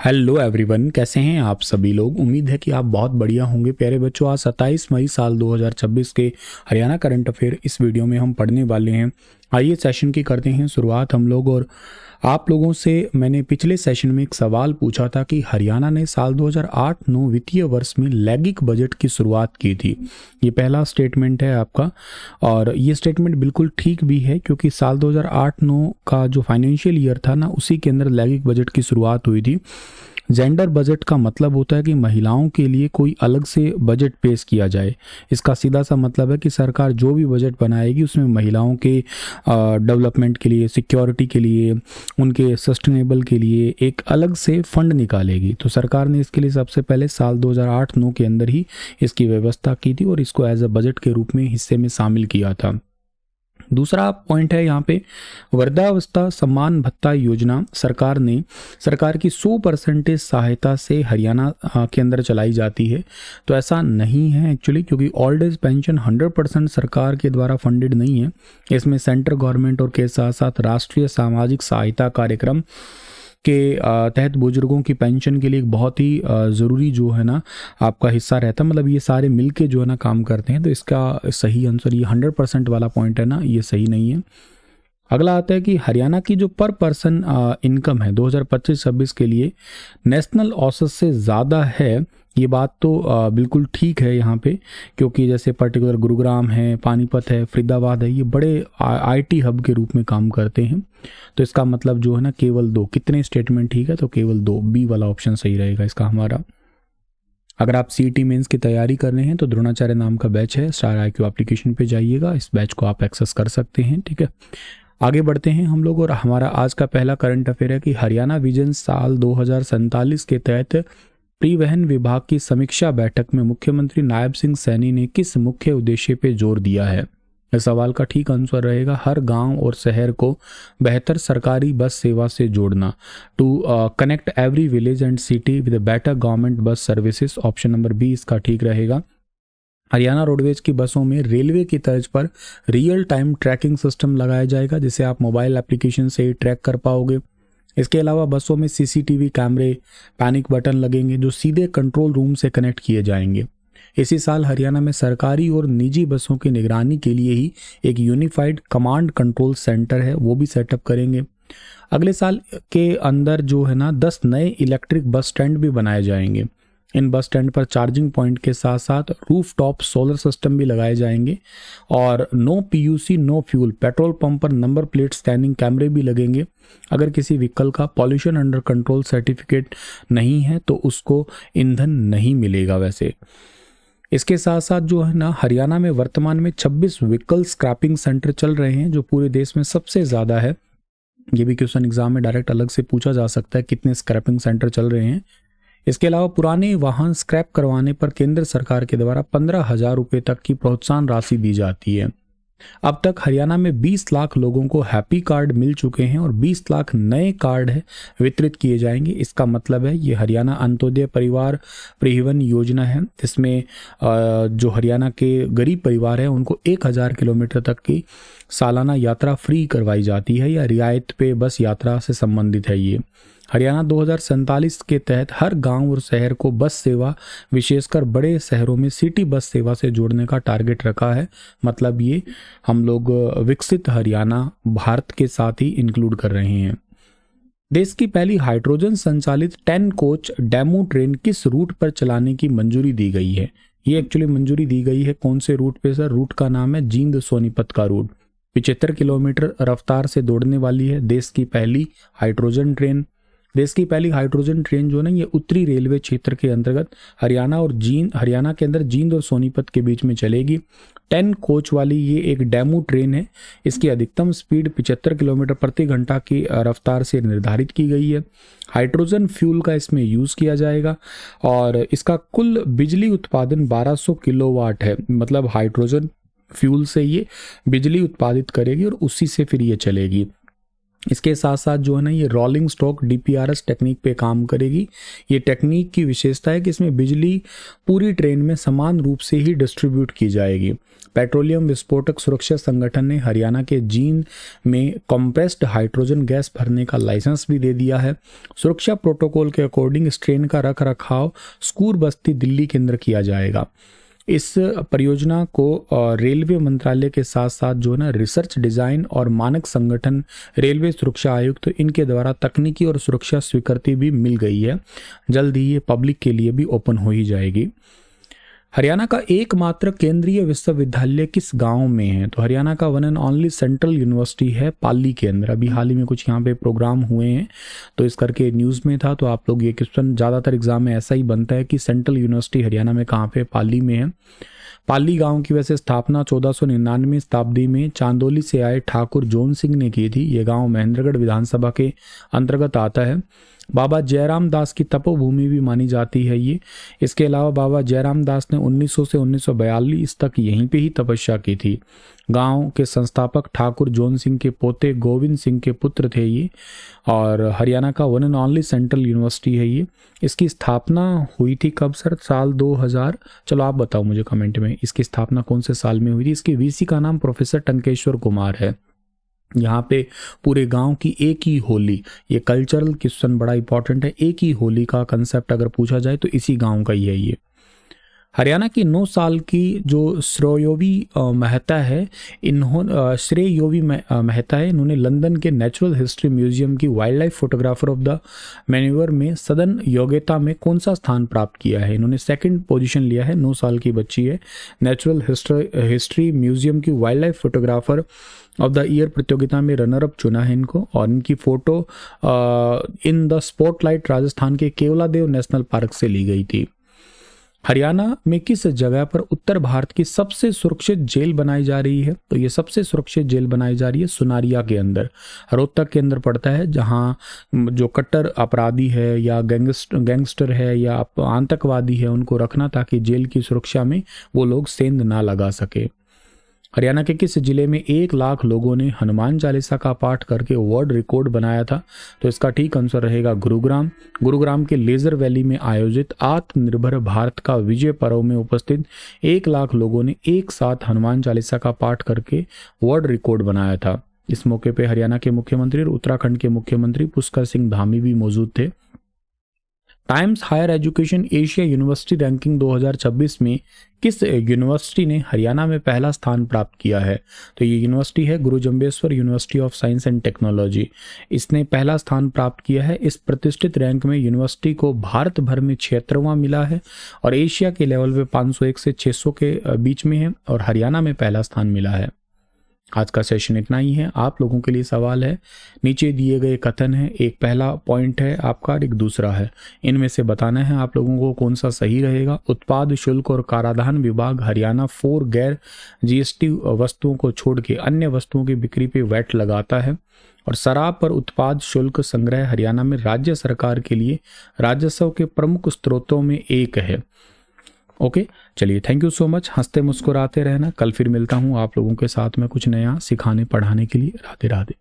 Hello everyone, कैसे हैं आप सभी लोग। उम्मीद है कि आप बहुत बढ़िया होंगे। प्यारे बच्चों, आज 27 मई साल 2026 के हरियाणा करंट अफेयर इस वीडियो में हम पढ़ने वाले हैं। आइए सेशन की करते हैं शुरुआत हम लोग। और आप लोगों से मैंने पिछले सेशन में एक सवाल पूछा था कि हरियाणा ने साल 2008-9 वित्तीय वर्ष में लैगिक बजट की शुरुआत की थी। ये पहला स्टेटमेंट है आपका, और ये स्टेटमेंट बिल्कुल ठीक भी है क्योंकि साल 2008-9 का जो फाइनेंशियल ईयर था ना, उसी के अंदर लैगिक बजट की शुरुआत हुई थी। जेंडर बजट का मतलब होता है कि महिलाओं के लिए कोई अलग से बजट पेश किया जाए। इसका सीधा सा मतलब है कि सरकार जो भी बजट बनाएगी उसमें महिलाओं के डेवलपमेंट के लिए, सिक्योरिटी के लिए, उनके सस्टेनेबल के लिए एक अलग से फंड निकालेगी। तो सरकार ने इसके लिए सबसे पहले साल 2008-9 के अंदर ही इसकी व्यवस्था की थी और इसको एज अ बजट के रूप में हिस्से में शामिल किया था। दूसरा पॉइंट है यहाँ पे, वृद्धावस्था सम्मान भत्ता योजना सरकार की 100% सहायता से हरियाणा के अंदर चलाई जाती है। तो ऐसा नहीं है एक्चुअली, क्योंकि ओल्ड एज पेंशन 100% सरकार के द्वारा फंडेड नहीं है। इसमें सेंट्रल गवर्नमेंट और के साथ साथ राष्ट्रीय सामाजिक सहायता कार्यक्रम के तहत बुजुर्गों की पेंशन के लिए एक बहुत ही ज़रूरी जो है ना आपका हिस्सा रहता है। मतलब ये सारे मिलके जो है ना काम करते हैं। तो इसका सही आंसर ये 100% वाला पॉइंट है ना, ये सही नहीं है। अगला आता है कि हरियाणा की जो पर पर्सन इनकम है 2025-26 के लिए नेशनल औसत से ज़्यादा है। ये बात तो बिल्कुल ठीक है यहाँ पे, क्योंकि जैसे पर्टिकुलर गुरुग्राम है, पानीपत है, फरीदाबाद है, ये बड़े आईटी हब के रूप में काम करते हैं। तो इसका मतलब जो है ना केवल 2, कितने स्टेटमेंट ठीक है, तो केवल 2, बी वाला ऑप्शन सही रहेगा इसका हमारा। अगर आप सीईटी मेंस की तैयारी कर रहे हैं तो द्रोणाचार्य नाम का बैच है, स्टार IQ एप्लीकेशन पे जाइएगा, इस बैच को आप एक्सेस कर सकते हैं। ठीक है, आगे बढ़ते हैं हम लोग। और हमारा आज का पहला करंट अफेयर है कि हरियाणा विजन साल 2047 के तहत परिवहन विभाग की समीक्षा बैठक में मुख्यमंत्री नायब सिंह सैनी ने किस मुख्य उद्देश्य पे जोर दिया है। इस सवाल का ठीक आंसर रहेगा हर गांव और शहर को बेहतर सरकारी बस सेवा से जोड़ना, to connect every village and city with better government bus services. Option number B इसका ठीक रहेगा। हरियाणा रोडवेज की बसों में रेलवे की तर्ज पर रियल टाइम ट्रैकिंग सिस्टम लगाया जाएगा, जिसे आप मोबाइल एप्लीकेशन से ही ट्रैक कर पाओगे। इसके अलावा बसों में CCTV कैमरे, पैनिक बटन लगेंगे जो सीधे कंट्रोल रूम से कनेक्ट किए जाएंगे। इसी साल हरियाणा में सरकारी और निजी बसों की निगरानी के लिए ही एक यूनिफाइड कमांड कंट्रोल सेंटर है, वो भी सेटअप करेंगे। अगले साल के अंदर जो है ना 10 नए इलेक्ट्रिक बस स्टैंड भी बनाए जाएंगे। इन बस स्टैंड पर चार्जिंग पॉइंट के साथ साथ रूफ टॉप सोलर सिस्टम भी लगाए जाएंगे और no PUC no fuel petrol pump पर नंबर प्लेट स्कैनिंग कैमरे भी लगेंगे। अगर किसी व्हीकल का पॉल्यूशन अंडर कंट्रोल सर्टिफिकेट नहीं है तो उसको ईंधन नहीं मिलेगा। वैसे इसके साथ साथ जो है ना हरियाणा में वर्तमान में 26 व्हीकल स्क्रैपिंग सेंटर चल रहे हैं, जो पूरे देश में सबसे ज़्यादा है। ये भी क्वेश्चन एग्जाम में डायरेक्ट अलग से पूछा जा सकता है, कितने स्क्रैपिंग सेंटर चल रहे हैं। इसके अलावा पुराने वाहन स्क्रैप करवाने पर केंद्र सरकार के द्वारा 15,000 रुपये तक की प्रोत्साहन राशि दी जाती है। अब तक हरियाणा में 20 लाख लोगों को हैप्पी कार्ड मिल चुके हैं और 20 लाख नए कार्ड है वितरित किए जाएंगे। इसका मतलब है ये हरियाणा अंत्योदय परिवार परिवहन योजना है, जिसमें जो हरियाणा के गरीब परिवार है उनको 1000 किलोमीटर तक की सालाना यात्रा फ्री करवाई जाती है, या रियायत पे बस यात्रा से संबंधित है ये। हरियाणा 2047 के तहत हर गांव और शहर को बस सेवा, विशेषकर बड़े शहरों में सिटी बस सेवा से जोड़ने का टारगेट रखा है। मतलब ये हम लोग विकसित हरियाणा भारत के साथ ही इंक्लूड कर रहे हैं। देश की पहली हाइड्रोजन संचालित 10 कोच डेमो ट्रेन किस रूट पर चलाने की मंजूरी दी गई है। ये एक्चुअली मंजूरी दी गई है कौन से रूट पे सर? रूट का नाम है जींद सोनीपत का रूट। 75 किलोमीटर रफ्तार से दौड़ने वाली है देश की पहली हाइड्रोजन ट्रेन। देश की पहली हाइड्रोजन ट्रेन जो है ना, ये उत्तरी रेलवे क्षेत्र के अंतर्गत हरियाणा के अंदर जींद और सोनीपत के बीच में चलेगी। 10 कोच वाली ये एक डेमो ट्रेन है। इसकी अधिकतम स्पीड 75 किलोमीटर प्रति घंटा की रफ्तार से निर्धारित की गई है। हाइड्रोजन फ्यूल का इसमें यूज़ किया जाएगा और इसका कुल बिजली उत्पादन 1200 किलोवाट है। मतलब हाइड्रोजन फ्यूल से ये बिजली उत्पादित करेगी और उसी से फिर ये चलेगी। इसके साथ साथ जो है ना ये रोलिंग स्टॉक DPRS टेक्निक पे काम करेगी। ये टेक्निक की विशेषता है कि इसमें बिजली पूरी ट्रेन में समान रूप से ही डिस्ट्रीब्यूट की जाएगी। पेट्रोलियम विस्फोटक सुरक्षा संगठन ने हरियाणा के जींद में कंप्रेस्ड हाइड्रोजन गैस भरने का लाइसेंस भी दे दिया है। सुरक्षा प्रोटोकॉल के अकॉर्डिंग इस ट्रेन का रख रखाव स्कूर बस्ती दिल्ली के अंदर किया जाएगा। इस परियोजना को रेलवे मंत्रालय के साथ साथ जो है ना रिसर्च डिज़ाइन और मानक संगठन रेलवे सुरक्षा आयुक्त इनके द्वारा तकनीकी और सुरक्षा स्वीकृति भी मिल गई है। जल्द ही ये पब्लिक के लिए भी ओपन हो ही जाएगी। हरियाणा का एकमात्र केंद्रीय विश्वविद्यालय किस गांव में है? तो हरियाणा का one and only central university है पाली के अंदर। अभी हाल ही में कुछ यहाँ पे प्रोग्राम हुए हैं तो इस करके न्यूज़ में था, तो आप लोग ये क्वेश्चन ज़्यादातर एग्जाम में ऐसा ही बनता है कि सेंट्रल यूनिवर्सिटी हरियाणा में कहाँ पे? पाली में है। पाली गांव की वैसे स्थापना 1499 शताब्दी में चांदोली से आए ठाकुर जोन सिंह ने की थी। ये गांव महेंद्रगढ़ विधानसभा के अंतर्गत आता है। बाबा जयराम दास की तपोभूमि भी मानी जाती है ये। इसके अलावा बाबा जयराम दास ने 1900 से 1942 तक यहीं पे ही तपस्या की थी। गांव के संस्थापक ठाकुर जोन सिंह के पोते गोविंद सिंह के पुत्र थे ये, और हरियाणा का one and only central university है ये। इसकी स्थापना हुई थी कब सर? साल 2000। चलो आप बताओ मुझे कमेंट में, इसकी स्थापना कौन से साल में हुई थी? इसकी VC का नाम प्रोफेसर टंकेश्वर कुमार है। यहाँ पे पूरे गांव की एक ही होली, ये कल्चरल क्वेश्चन बड़ा इंपॉर्टेंट है। एक ही होली का कंसेप्ट अगर पूछा जाए तो इसी गांव का ही है ये। हरियाणा की 9 साल की जो श्रेयोवी मेहता है, श्रेयोवी मेहता है, इन्होंने लंदन के नेचुरल हिस्ट्री म्यूजियम की wild life photographer of the manoeuvre में सदन योग्यता में कौन सा स्थान प्राप्त किया है? इन्होंने 2nd पोजीशन लिया है। 9 साल की बच्ची है। नेचुरल हिस्ट्री म्यूजियम की wild life photographer of the year प्रतियोगिता में रनर अप चुना है इनको। और इनकी photo in the spotlight Rajasthan के केवलादेव नेशनल पार्क से ली गई थी। हरियाणा में किस जगह पर उत्तर भारत की सबसे सुरक्षित जेल बनाई जा रही है? तो ये सबसे सुरक्षित जेल बनाई जा रही है सुनारिया के अंदर, रोहतक के अंदर पड़ता है, जहां जो कट्टर अपराधी है या गैंगस्टर है या आतंकवादी है उनको रखना, ताकि जेल की सुरक्षा में वो लोग सेंध ना लगा सके। हरियाणा के किस जिले में 1 लाख लोगों ने हनुमान चालीसा का पाठ करके वर्ल्ड रिकॉर्ड बनाया था? तो इसका ठीक आंसर रहेगा गुरुग्राम। गुरुग्राम के लेजर वैली में आयोजित आत्मनिर्भर भारत का विजय पर्व में उपस्थित 1 लाख लोगों ने एक साथ हनुमान चालीसा का पाठ करके वर्ल्ड रिकॉर्ड बनाया था। इस मौके पर हरियाणा के मुख्यमंत्री और उत्तराखंड के मुख्यमंत्री पुष्कर सिंह धामी भी मौजूद थे। Times Higher Education Asia University Rankings 2026 में किस यूनिवर्सिटी ने हरियाणा में पहला स्थान प्राप्त किया है? तो ये यूनिवर्सिटी है गुरु Jambheshwar university of science and technology. इसने पहला स्थान प्राप्त किया है। इस प्रतिष्ठित रैंक में यूनिवर्सिटी को भारत भर में 76वां मिला है और एशिया के लेवल पे 501 से 600 के बीच में है, और हरियाणा में पहला स्थान मिला है। आज का सेशन इतना ही है। आप लोगों के लिए सवाल है, नीचे दिए गए कथन है, एक पहला पॉइंट है आपका और एक दूसरा है। इनमें से बताना है आप लोगों को कौन सा सही रहेगा। उत्पाद शुल्क और कराधान विभाग हरियाणा 4 गैर GST वस्तुओं को छोड़ के अन्य वस्तुओं की बिक्री पे वैट लगाता है। और शराब पर उत्पाद शुल्क संग्रह हरियाणा में राज्य सरकार के लिए राजस्व के प्रमुख स्रोतों में एक है। ओके, चलिए थैंक यू सो मच। हंसते मुस्कुराते रहना। कल फिर मिलता हूँ आप लोगों के साथ में कुछ नया सिखाने पढ़ाने के लिए। राधे राधे।